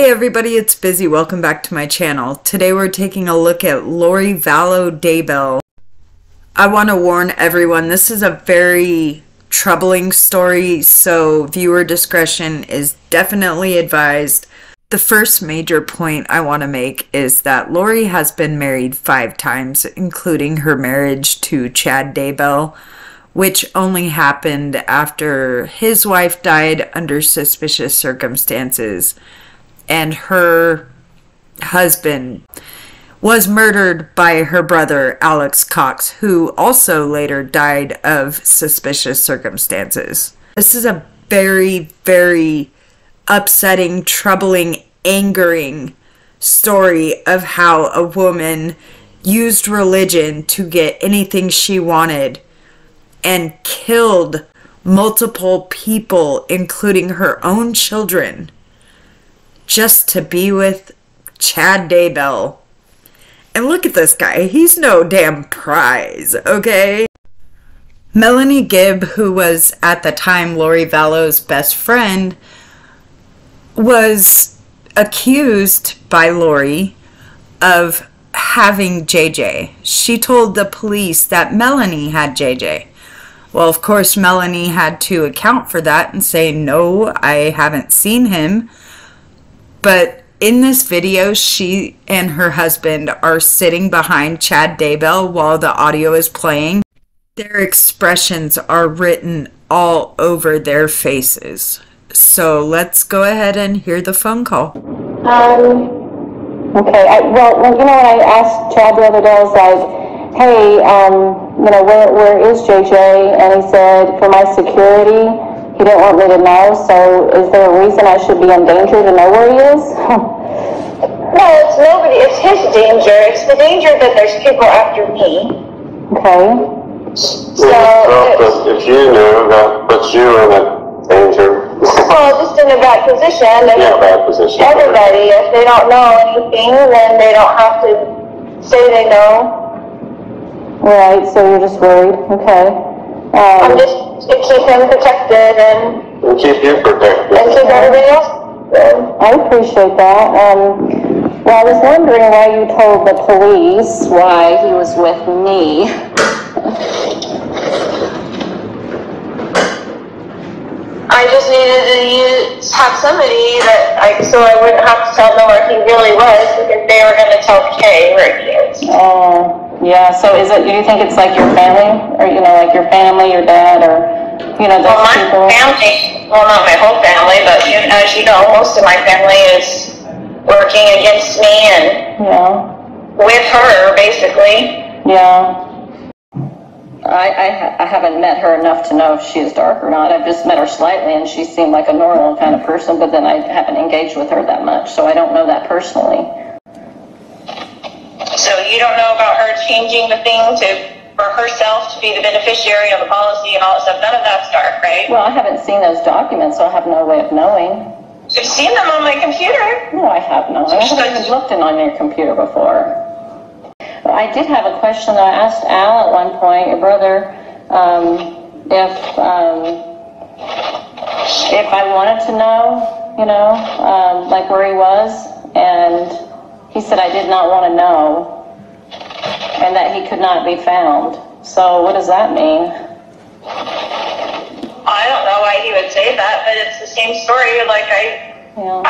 Hey everybody, it's Busy. Welcome back to my channel. Today we're taking a look at Lori Vallow Daybell. I want to warn everyone, this is a very troubling story, so viewer discretion is definitely advised. The first major point I want to make is that Lori has been married 5 times, including her marriage to Chad Daybell, which only happened after his wife died under suspicious circumstances, and her husband was murdered by her brother, Alex Cox, who also later died of suspicious circumstances. This is a very, very upsetting, troubling, angering story of how a woman used religion to get anything she wanted and killed multiple people, including her own children, just to be with Chad Daybell. And look at this guy. He's no damn prize, okay? Melanie Gibb, who was at the time Lori Vallow's best friend, was accused by Lori of having JJ. She told the police that Melanie had JJ. Well, of course, Melanie had to account for that and say, no, I haven't seen him. But in this video, she and her husband are sitting behind Chad Daybell while the audio is playing. Their expressions are written all over their faces. So let's go ahead and hear the phone call. Okay. Well, you know, when I asked Chad the other day, I was like, hey, you know, where is JJ? And he said, for my security, he didn't want me to know, so is there a reason I should be in danger to know where he is? No, it's nobody, it's his danger. It's the danger that there's people after me. Okay. So, if you knew, that puts you in a danger. Well, just in a bad position. Yeah, bad position. Everybody, if they don't know anything, then they don't have to say they know. Right, so you're just worried. Okay. I'm just to keep him protected and keep you protected. And keep everybody else good. I appreciate that. Well, I was wondering why you told the police why he was with me. I just needed to have somebody that so I wouldn't have to tell them where he really was, because they were going to tell Kay where he is. Oh. Yeah, so do you think it's like your family, or, you know, like your family, your dad, or, you know, those people? Well, my family, well, not my whole family, but as you know, most of my family is working against me and with her, basically. Yeah. I haven't met her enough to know if she is dark or not. I've just met her slightly, and she seemed like a normal kind of person, but then I haven't engaged with her that much, so I don't know that personally. So you don't know about her changing the thing for herself to be the beneficiary of the policy and all that stuff. None of that's dark, right? Well, I haven't seen those documents, so I have no way of knowing. I've seen them on my computer. No, I have not. I haven't even looked on your computer before. I did have a question that I asked Al at one point, your brother, if I wanted to know, you know, like where he was, and he said I did not want to know, and that he could not be found. So what does that mean? I don't know why he would say that, but it's the same story. Like I don't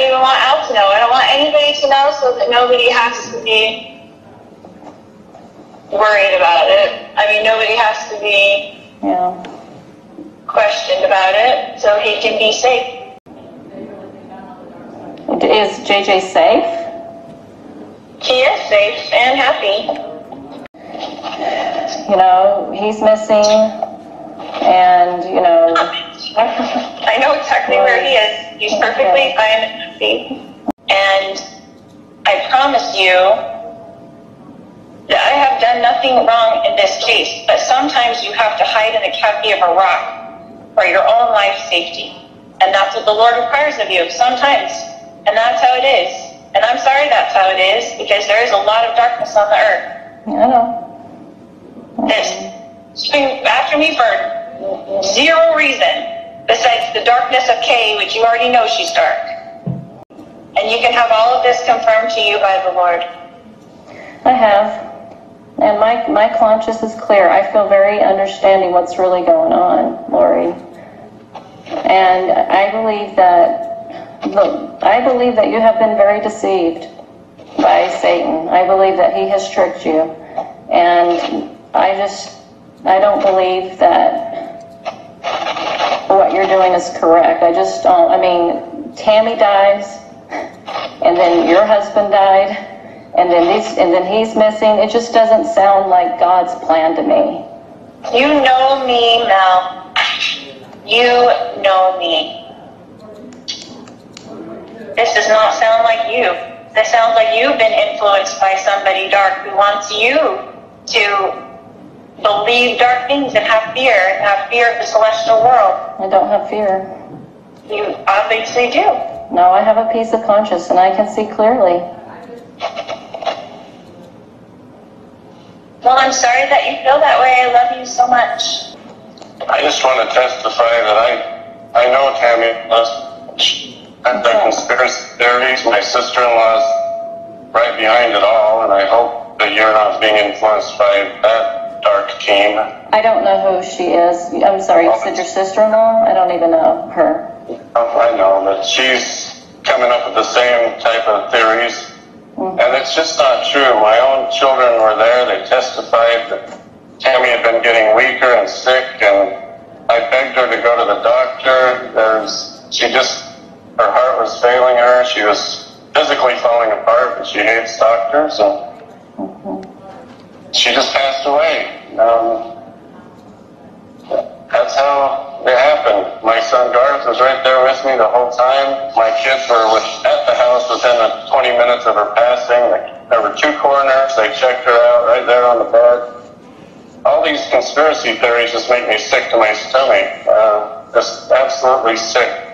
even want Al to know. I don't want anybody to know, so that nobody has to be worried about it. I mean, nobody has to be questioned about it, so he can be safe. Is JJ safe? He is safe and happy. You know, he's missing, and, you know... I know exactly where he is. He's perfectly fine and happy. And I promise you that I have done nothing wrong in this case, but sometimes you have to hide in the cavity of a rock for your own life safety. And that's what the Lord requires of you, sometimes. And that's how it is. And I'm sorry that's how it is, because there is a lot of darkness on the earth. I know. It's been after me for zero reason, besides the darkness of Kay, which you already know she's dark. And you can have all of this confirmed to you by the Lord. I have. And my conscience is clear. I feel very understanding what's really going on, Lori. And I believe that you have been very deceived by Satan. I believe that he has tricked you. And I don't believe that what you're doing is correct. I just don't. I mean, Tammy dies, and then your husband died, and then he's missing. It just doesn't sound like God's plan to me. You know me, Mel. You know me. This does not sound like you. This sounds like you've been influenced by somebody dark who wants you to believe dark things and have fear of the celestial world. I don't have fear. You obviously do. No, I have a peace of conscience and I can see clearly. Well, I'm sorry that you feel that way. I love you so much. I just want to testify that I know Tammy and the conspiracy theories. My sister-in-law's right behind it all, and I hope that you're not being influenced by that dark team. I don't know who she is. I'm sorry, you said your sister-in-law? I don't even know her. Oh, I know, but she's coming up with the same type of theories. And it's just not true. My own children were there. They testified that Tammy had been getting weaker and sick, and I begged her to go to the doctor. Her heart was failing her. She was physically falling apart, but she hates doctors, and she just passed away. That's how it happened. My son Garth was right there with me the whole time. My kids were at the house within 20 minutes of her passing. There were 2 coroners. They checked her out right there on the bed. All these conspiracy theories just make me sick to my stomach. Just absolutely sick.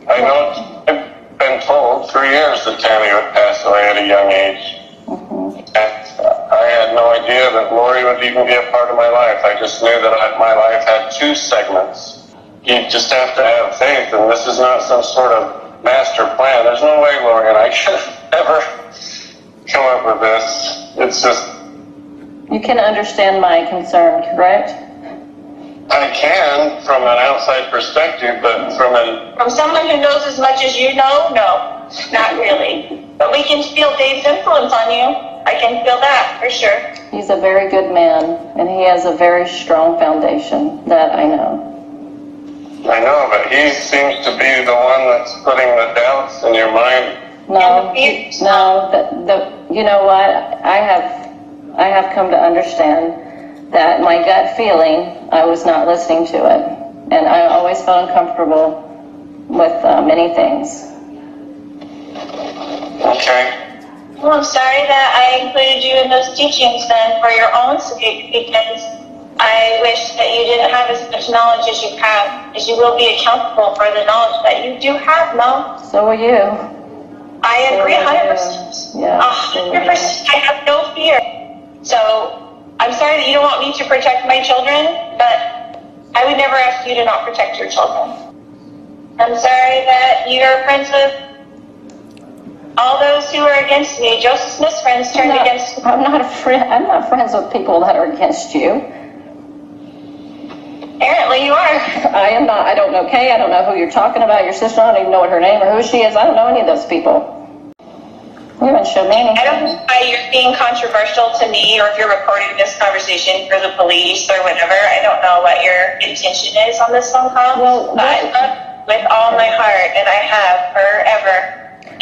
I know I've been told for years that Tammy would pass away at a young age. And I had no idea that Lori would even be a part of my life. I just knew that my life had 2 segments. You just have to have faith, and this is not some sort of master plan. There's no way Lori and I could ever come up with this. It's just... You can understand my concern, correct? I can, from an outside perspective, but from someone who knows as much as you know, no, not really. But we can feel Dave's influence on you. I can feel that, for sure. He's a very good man, and he has a very strong foundation, that I know. I know, but he seems to be the one that's putting the doubts in your mind. No, you know what? I have come to understand that my gut feeling, I was not listening to it. And I always felt uncomfortable with many things. Okay. Well, I'm sorry that I included you in those teachings then for your own sake, because I wish that you didn't have as much knowledge as you have, as you will be accountable for the knowledge that you do have, Mo. So are you. I agree 100%. Yeah. 100%. I have no fear. So I'm sorry that you don't want me to protect my children, but I would never ask you to not protect your children. I'm sorry that you're friends with all those who are against me. Joseph Smith's friends turned against me. I'm not friends with people that are against you. Apparently you are. I am not. I don't know Kay. I don't know who you're talking about. Your sister. I don't even know what her name or who she is. I don't know any of those people. You haven't shown me anything. I don't know why you're being controversial to me, or if you're recording this conversation for the police or whatever. I don't know what your intention is on this phone call. Well, but I love with all my heart, and I have forever,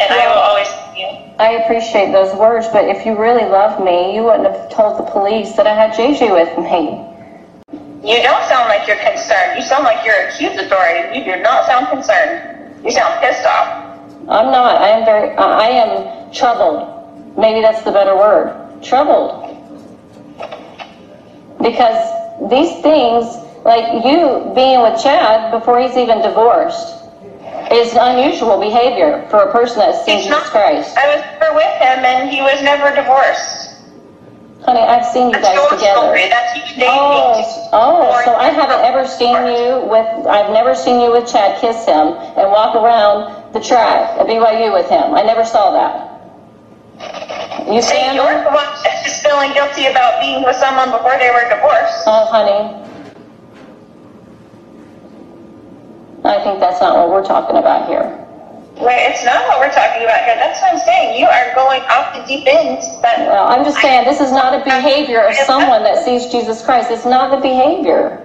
and I will always love you. I appreciate those words, but if you really loved me, you wouldn't have told the police that I had JJ with me. You don't sound like you're concerned. You sound like you're accusatory. You do not sound concerned. You sound pissed off. I'm not. I am troubled. Maybe that's the better word. Troubled. Because these things, like you being with Chad before he's even divorced, is unusual behavior for a person that's seen Jesus Christ. I was never with him, and he was never divorced. Honey, I've seen you That's guys your together. story. That's you dating. So I haven't ever seen you with, I've never seen you with Chad kiss him and walk around the track at BYU with him. I never saw that. You Say stand you're the one that's just feeling guilty about being with someone before they were divorced. Oh, honey. I think that's not what we're talking about here. Wait, it's not what we're talking about here. That's what I'm saying. You are going off the deep end. Well, I'm just saying this is not a behavior of someone that sees Jesus Christ. It's not the behavior.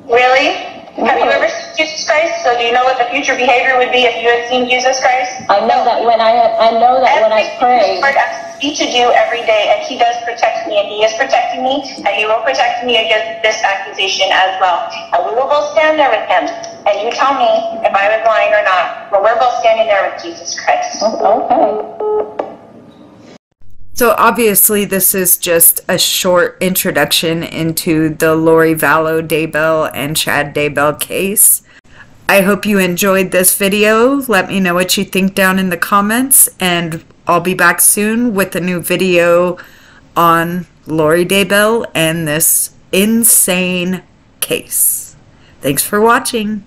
Really? Have you ever seen Jesus Christ? So do you know what the future behavior would be if you had seen Jesus Christ? I know that when I pray. Lord asks me to do every day, and He does protect me, and He is protecting me, and He will protect me against this accusation as well. And we will both stand there with Him. And you tell me if I was lying or not. But we're both standing there with Jesus Christ. Okay. So obviously this is just a short introduction into the Lori Vallow Daybell and Chad Daybell case. I hope you enjoyed this video. Let me know what you think down in the comments, and I'll be back soon with a new video on Lori Daybell and this insane case. Thanks for watching.